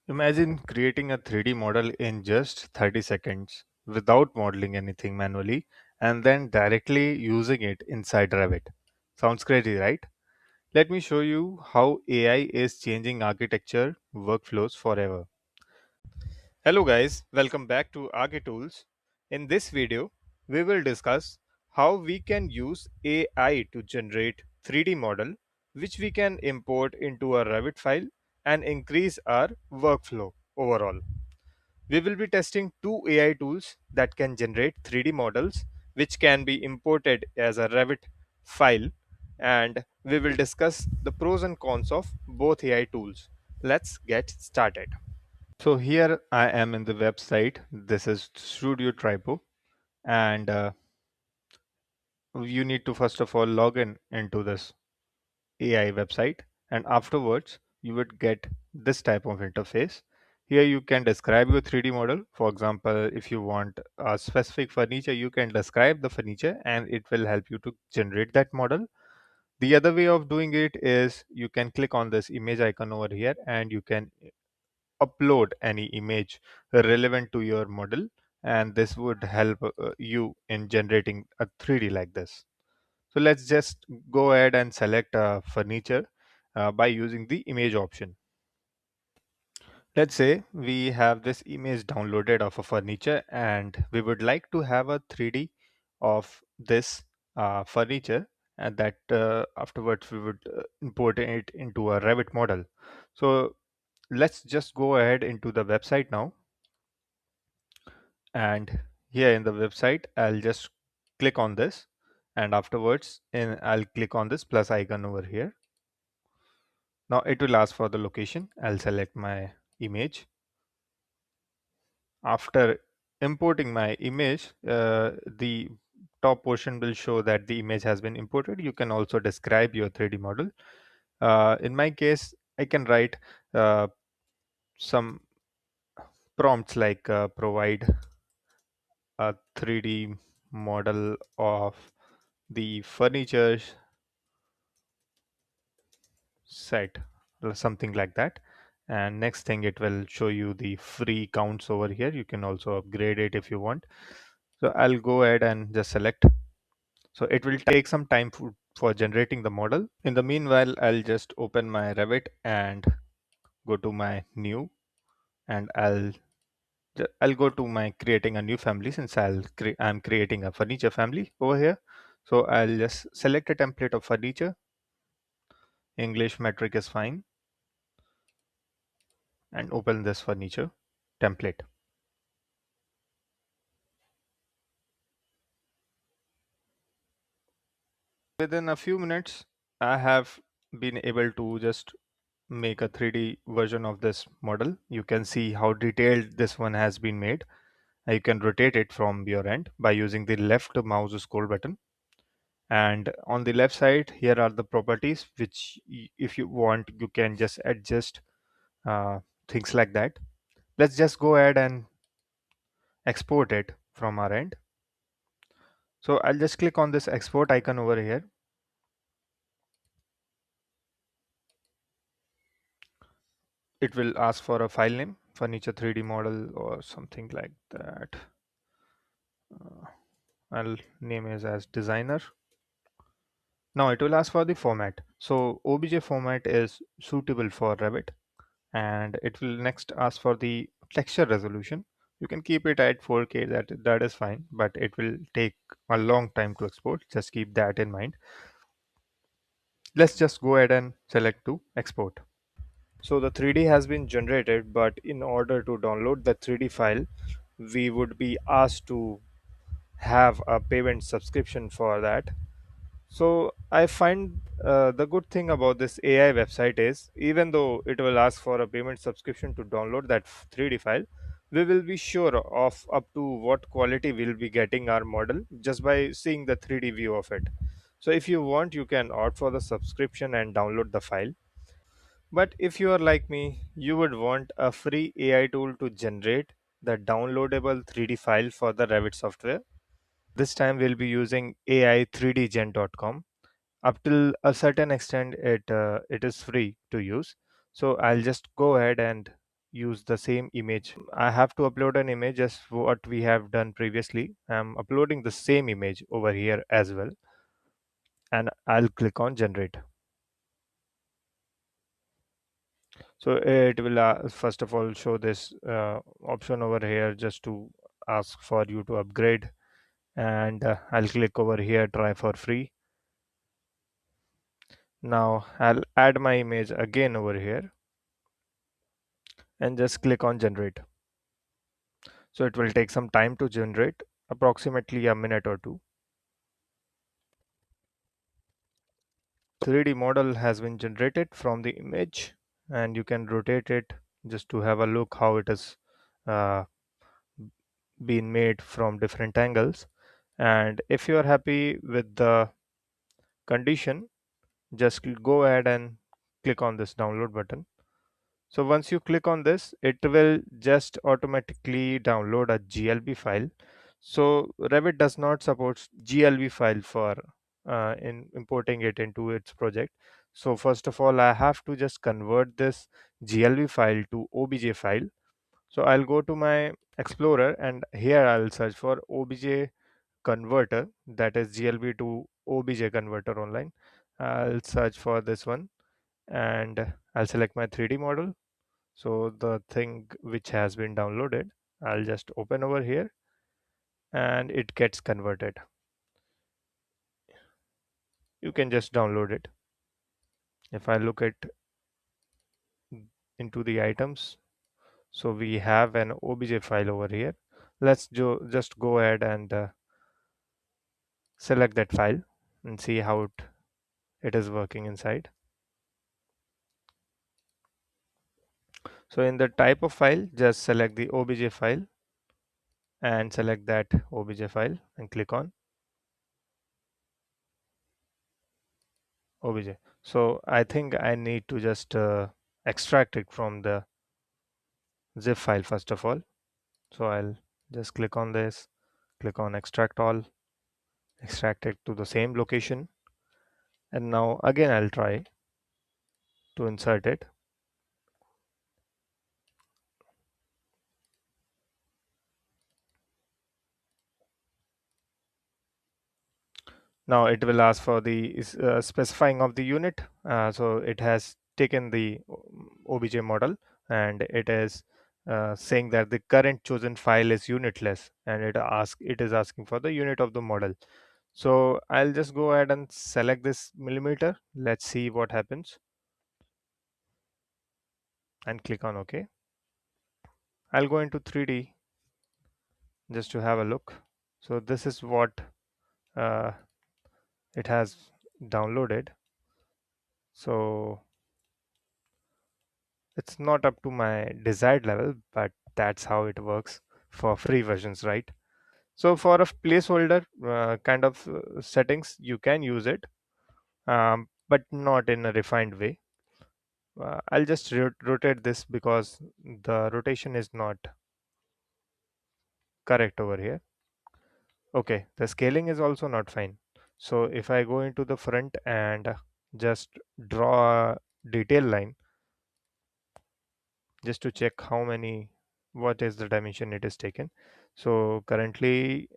Imagine creating a 3D model in just 30 seconds without modeling anything manually and then directly using it inside Revit. Sounds crazy, right? Let me show you how AI is changing architecture workflows forever. Hello guys, welcome back to ArchiTools. In this video, we will discuss how we can use AI to generate 3D model which we can import into a Revit file and increase our workflow overall. We will be testing two AI tools that can generate 3D models which can be imported as a Revit file, and we will discuss the pros and cons of both AI tools. Let's get started. So here I am in the website. This is Studio Tripo, and you need to first of all log in into this AI website, and afterwards you would get this type of interface. Here you can describe your 3D model. For example, if you want a specific furniture, you can describe the furniture and it will help you to generate that model. The other way of doing it is you can click on this image icon over here and you can upload any image relevant to your model, and this would help you in generating a 3D like this. So let's just go ahead and select furniture by using the image option. Let's say we have this image downloaded of a furniture and we would like to have a 3D of this furniture, and that afterwards we would import it into a Revit model. So let's just go ahead into the website now, and here in the website I'll just click on this, and afterwards I'll click on this plus icon over here. Now it will ask for the location. I'll select my image. After importing my image, the top portion will show that the image has been imported. You can also describe your 3D model. In my case, I can write some prompts like provide a 3D model of the furniture set, or something like that. And next thing, it will show you the free counts over here. You can also upgrade it if you want. So I'll go ahead and just select. So it will take some time for generating the model. In the meanwhile, I'll just open my Revit and go to my new, and I'll go to my creating a new family, since I'm creating a furniture family over here. So I'll just select a template of furniture. English metric is fine, and open this furniture template. Within a few minutes, I have been able to just make a 3D version of this model. You can see how detailed this one has been made. You can rotate it from your end by using the left mouse scroll button. And on the left side, here are the properties, which if you want, you can just adjust uh, things like that. Let's just go ahead and export it from our end. So I'll just click on this export icon over here. It will ask for a file name, furniture 3D model or something like that. I'll name it as designer. Now it will ask for the format. So OBJ format is suitable for Revit, and it will next ask for the texture resolution. You can keep it at 4K, that is fine, but it will take a long time to export. Just keep that in mind. Let's just go ahead and select to export. So the 3D has been generated, but in order to download the 3D file, we would be asked to have a payment subscription for that. So I find the good thing about this AI website is, even though it will ask for a payment subscription to download that 3D file, we will be sure of up to what quality we'll be getting our model just by seeing the 3D view of it. So if you want, you can opt for the subscription and download the file. But if you are like me, you would want a free AI tool to generate the downloadable 3D file for the Revit software. This time we'll be using ai3dgen.com. Up till a certain extent, it is free to use. So I'll just go ahead and use the same image. I have to upload an image as what we have done previously. I'm uploading the same image over here as well, and I'll click on generate. So it will first of all show this option over here just to ask for you to upgrade, and I'll click over here, try for free. Now I'll add my image again over here and just click on generate. So it will take some time to generate, approximately a minute or two. 3D model has been generated from the image, and you can rotate it just to have a look how it has uh, been made from different angles. And if you are happy with the condition, just go ahead and click on this download button. So once you click on this, it will just automatically download a GLB file. So Revit does not support GLB file for in importing it into its project. So first of all, I have to just convert this GLB file to OBJ file. So I'll go to my Explorer, and here I'll search for OBJ converter, that is GLB to OBJ converter online. I'll search for this one, and I'll select my 3D model. So the thing which has been downloaded, I'll just open over here and it gets converted. You can just download it. If I look at into the items, so we have an OBJ file over here. Let's just go ahead and select that file and see how it is working inside. So in the type of file, just select the OBJ file and select that OBJ file and click on OBJ. So I think I need to just extract it from the zip file first of all. So I'll just click on this, click on extract all, extract it to the same location, and now again I'll try to insert it. Now it will ask for the specifying of the unit. So it has taken the OBJ model, and it is saying that the current chosen file is unitless, and it is asking for the unit of the model. So I'll just go ahead and select this millimeter. Let's see what happens and click on OK. I'll go into 3D just to have a look. So this is what uh, it has downloaded. So it's not up to my desired level, but that's how it works for free versions, right? So for a placeholder kind of settings, you can use it, but not in a refined way. I'll just rotate this because the rotation is not correct over here. Okay, the scaling is also not fine. So if I go into the front and just draw a detail line just to check what is the dimension it is taken. So currently,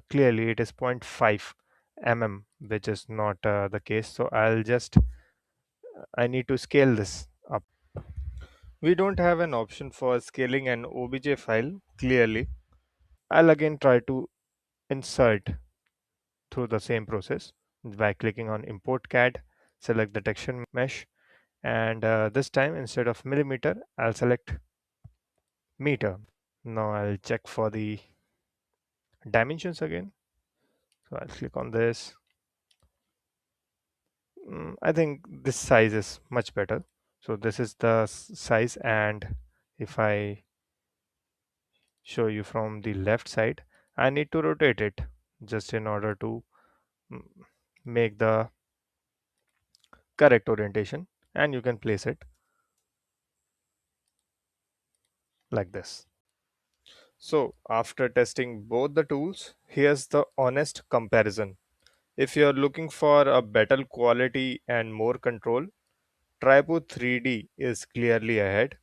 clearly it is 0.5 mm, which is not the case. So I need to scale this up. We don't have an option for scaling an OBJ file clearly. I'll again try to insert through the same process by clicking on import CAD, select the texture mesh, and this time instead of millimeter, I'll select meter. Now I'll check for the dimensions again. So I'll click on this. I think this size is much better. So this is the size, and if I show you from the left side, I need to rotate it just in order to mm, make the correct orientation, and you can place it like this. So after testing both the tools, here's the honest comparison. If you're looking for a better quality and more control, Tripo 3D is clearly ahead.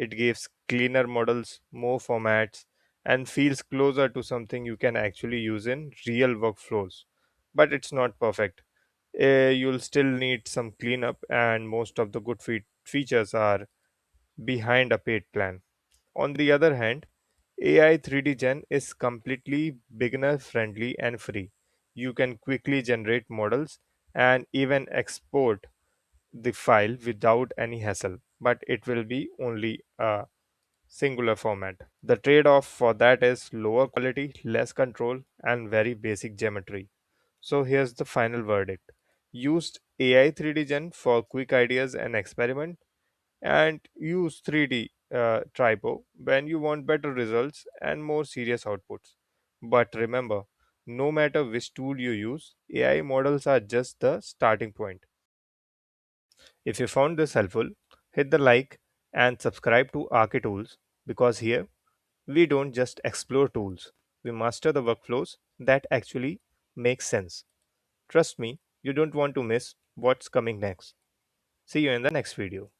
It gives cleaner models, more formats, and feels closer to something you can actually use in real workflows. But it's not perfect. You'll still need some cleanup, and most of the good features are behind a paid plan. On the other hand, AI 3D Gen is completely beginner friendly and free. You can quickly generate models and even export the file without any hassle, but it will be only a singular format. The trade off for that is lower quality, less control, and very basic geometry. So here's the final verdict. Used AI 3D Gen for quick ideas and experiment, and use 3D Tripo when you want better results and more serious outputs. But remember, no matter which tool you use, AI models are just the starting point. If you found this helpful, hit the like and subscribe to Archi Tools, because here we don't just explore tools, we master the workflows that actually make sense. Trust me, you don't want to miss what's coming next. See you in the next video.